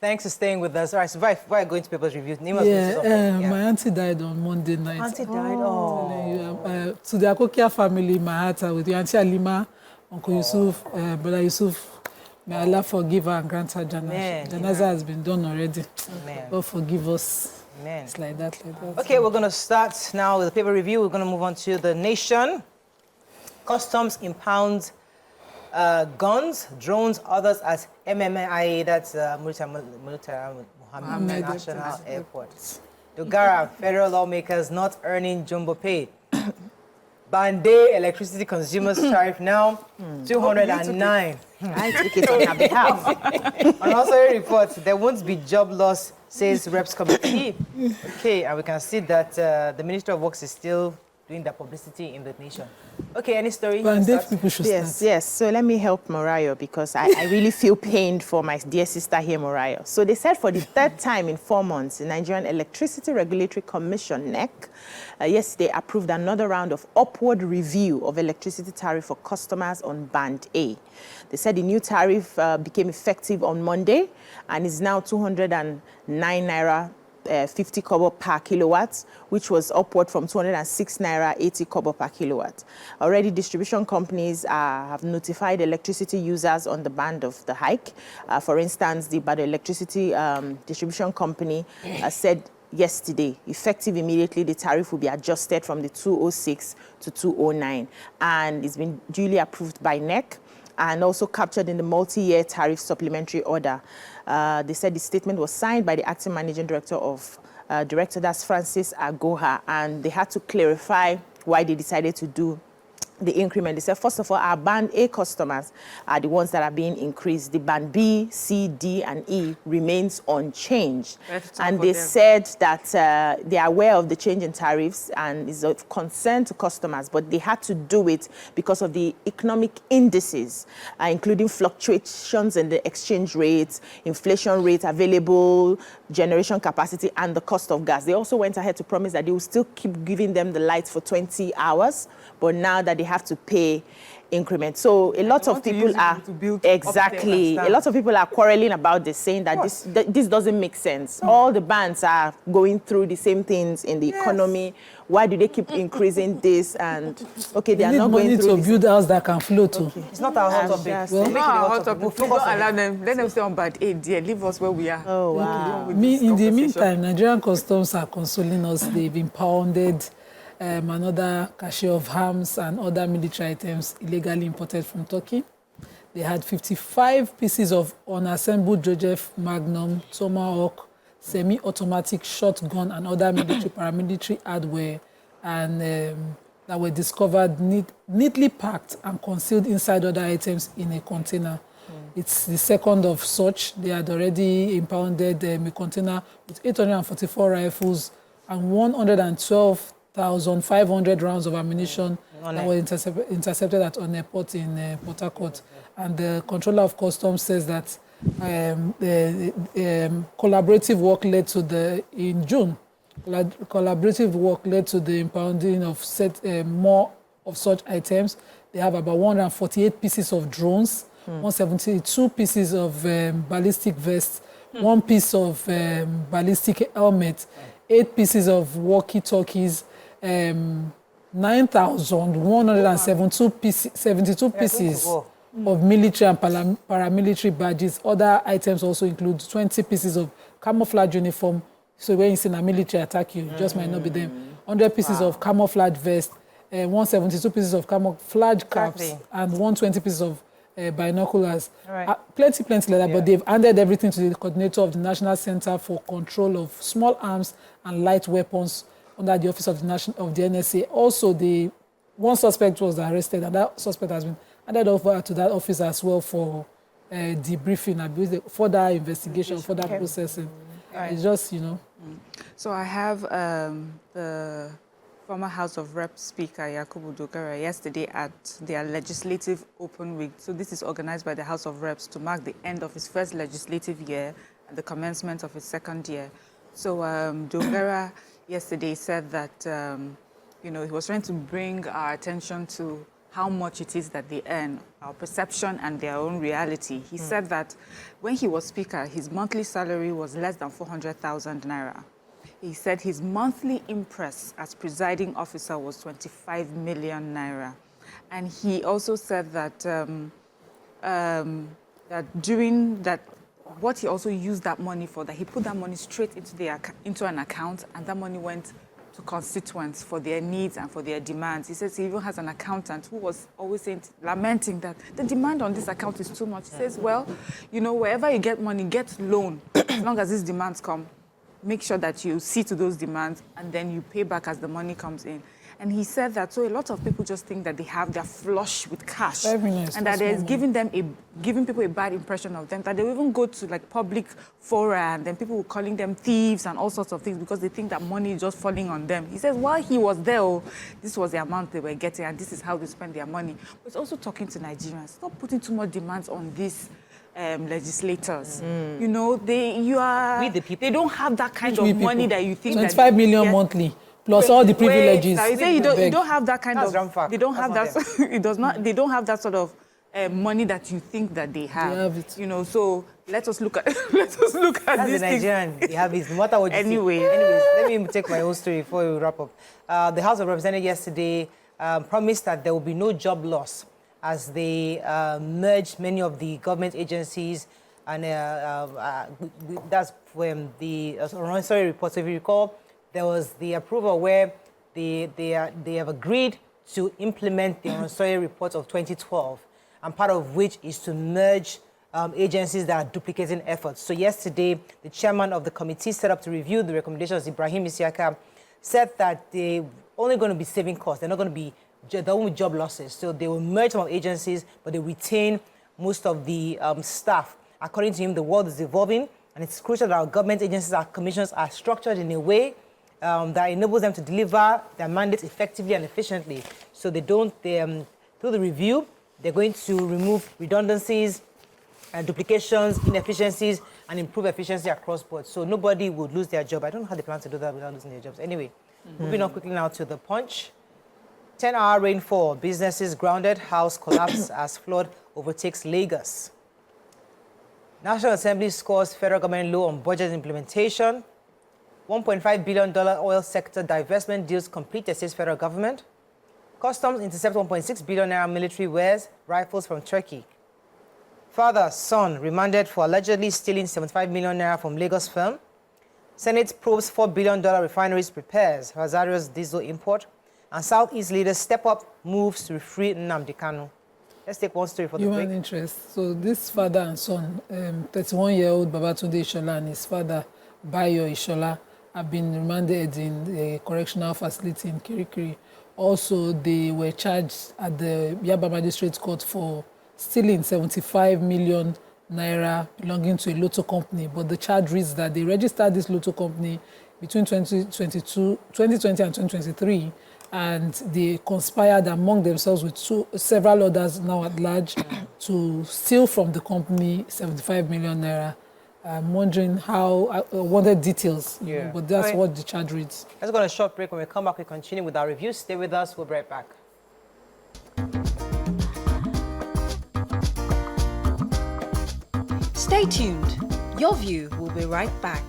Thanks for staying with us. All right, so we're going to people's reviews. My auntie died on Monday night. Auntie died? Oh. To the Akokia family, my heart are with you. Auntie Alima, Uncle Yusuf, Brother Yusuf, may Allah forgive her and grant her Janazah. Janazah has been done already. God forgive us. Amen. It's like that. Okay, we're going to start now with the paper review. We're going to move on to the nation. Customs impounds guns, drones, others at MMIA, that's Muhammad National Airport. Dogara, federal lawmakers not earning jumbo pay. Bande electricity consumers tariff now 209. I took it on your behalf. And also a report, there won't be job loss, says Reps Committee. Okay, and we can see that the Ministry of Works is still doing the publicity in the nation. Okay, any story? People should yes. So let me help Morayo because I really feel pained for my dear sister here, Morayo. So they said for the third time in 4 months, the Nigerian Electricity Regulatory Commission, NEC, yesterday approved another round of upward review of electricity tariff for customers on Band A. They said the new tariff became effective on Monday and is now 209 Naira 50 kobo per kilowatt, which was upward from 206 Naira 80 kobo per kilowatt. Already, distribution companies have notified electricity users on the band of the hike. For instance, the Bado Electricity Distribution Company said yesterday, effective immediately, the tariff will be adjusted from the 206 to 209. And it's been duly approved by NEC and also captured in the multi-year tariff supplementary order. They said the statement was signed by the acting managing director of that's Francis Agoha, and they had to clarify why they decided to do the increment. They said, first of all, our Band A customers are the ones that are being increased. The Band B, C, D, and E remains unchanged. And they said that they are aware of the change in tariffs and is of concern to customers, but they had to do it because of the economic indices, including fluctuations in the exchange rates, inflation rate, available generation capacity, and the cost of gas. They also went ahead to promise that they will still keep giving them the lights for 20 hours, but now that they have to pay increment. So a lot of people are a lot of people are quarreling about this, saying that this doesn't make sense. All the bands are going through the same things in the economy. Why do they keep increasing this? And okay, they are not going through to build a house that can float too. It's not our hot topic. Well, not our hot topic. Don't allow them. Let them stay on Band A. Dear, leave us where we are. Oh wow. In the meantime, Nigerian customs are consoling us. They've impounded another cache of arms and other military items illegally imported from Turkey. They had 55 pieces of unassembled Joseph Magnum, Tomahawk, semi-automatic shotgun and other military paramilitary hardware and that were discovered neatly packed and concealed inside other items in a container. It's the second of such. They had already impounded a container with 844 rifles and 112,500 rounds of ammunition that were intercepted at an airport in Port Harcourt. And the controller of customs says that collaborative work led to in June, collaborative work led to the impounding of more of such items. They have about 148 pieces of drones, 172 pieces of ballistic vests, 1 piece of ballistic helmet, 8 pieces of walkie-talkies, 9,172 pieces of military and paramilitary badges. Other items also include 20 pieces of camouflage uniform. So when you see a military attack, you just might not be them. 100 pieces of camouflage vest, 172 pieces of camouflage caps, and 120 pieces of binoculars. Plenty like that, but they've handed everything to the coordinator of the National Centre for Control of Small Arms and Light Weapons under the office of the NSA. Also, the one suspect was arrested, and that suspect has been handed over to that office as well for debriefing, further investigation, further processing. It's just, So I have the former House of Reps Speaker, Yakubu Dogara, yesterday at their legislative open week. So this is organized by the House of Reps to mark the end of his first legislative year and the commencement of his second year. So Dogara yesterday said that, he was trying to bring our attention to how much it is that they earn, our perception and their own reality. He said that when he was Speaker, his monthly salary was less than 400,000 Naira. He said his monthly impress as presiding officer was 25 million Naira. And he also said that, what he also used that money for, that he put that money straight into an account, and that money went to constituents for their needs and for their demands. He says he even has an accountant who was always lamenting that the demand on this account is too much. He says, well, wherever you get money, get loan. As long as these demands come, make sure that you see to those demands and then you pay back as the money comes in. And he said that, so a lot of people just think that they're flush with cash. Very nice. And that it's giving people a bad impression of them, that they will even go to like public fora and then people were calling them thieves and all sorts of things because they think that money is just falling on them. He says while he was there, this was the amount they were getting and this is how they spend their money. But it's also talking to Nigerians. Stop putting too much demands on these legislators. They don't have that kind of money that you think 25 million monthly. Plus all the privileges. You say you don't have that kind of. They don't have that. It does not. They don't have that sort of money that you think that they have. They have it. So let us look at. That's the Nigerian. They have his no matter what you anyway. See. Anyways, let me take my own story before we wrap up. The House of Representatives yesterday promised that there will be no job loss as they merged many of the government agencies, and that's when the sorry report. So if you recall, there was the approval where they have agreed to implement the Onsoye report of 2012, and part of which is to merge agencies that are duplicating efforts. So yesterday, the chairman of the committee set up to review the recommendations, Ibrahim Isiaka, said that they're only going to be saving costs. They're not going to be job losses. So they will merge some egencies, but they retain most of the staff. According to him, the world is evolving, and it's crucial that our government agencies, our commissions are structured in a way that enables them to deliver their mandates effectively and efficiently. So through the review, they're going to remove redundancies, duplications, inefficiencies, and improve efficiency across board. So nobody would lose their job. I don't know how they plan to do that without losing their jobs. Anyway, moving on quickly now to the Punch. 10-hour rainfall, businesses grounded, house collapse as flood overtakes Lagos. National Assembly scores federal government low on budget implementation. $1.5 billion oil sector divestment deals completed, says federal government. Customs intercept 1.6 billion naira military wares, rifles from Turkey. Father, son remanded for allegedly stealing 75 million naira from Lagos firm. Senate probes $4 billion refineries prepares hazardous diesel import. And Southeast leaders step up moves to free Nnamdi Kanu. Let's take one story for the break. Human interest. So this father and son, 31-year-old Babatunde Ishola and his father, Bayo Ishola, have been remanded in a correctional facility in Kirikiri. Also, they were charged at the Yaba Magistrates Court for stealing 75 million naira belonging to a Lotto company. But the charge reads that they registered this Lotto company between 2020 and 2023, and they conspired among themselves with several others now at large to steal from the company 75 million naira. I'm wondering how, I wanted details, but that's what the charge reads. Let's go on a short break. When we come back, we continue with our review. Stay with us. We'll be right back. Stay tuned. Your View will be right back.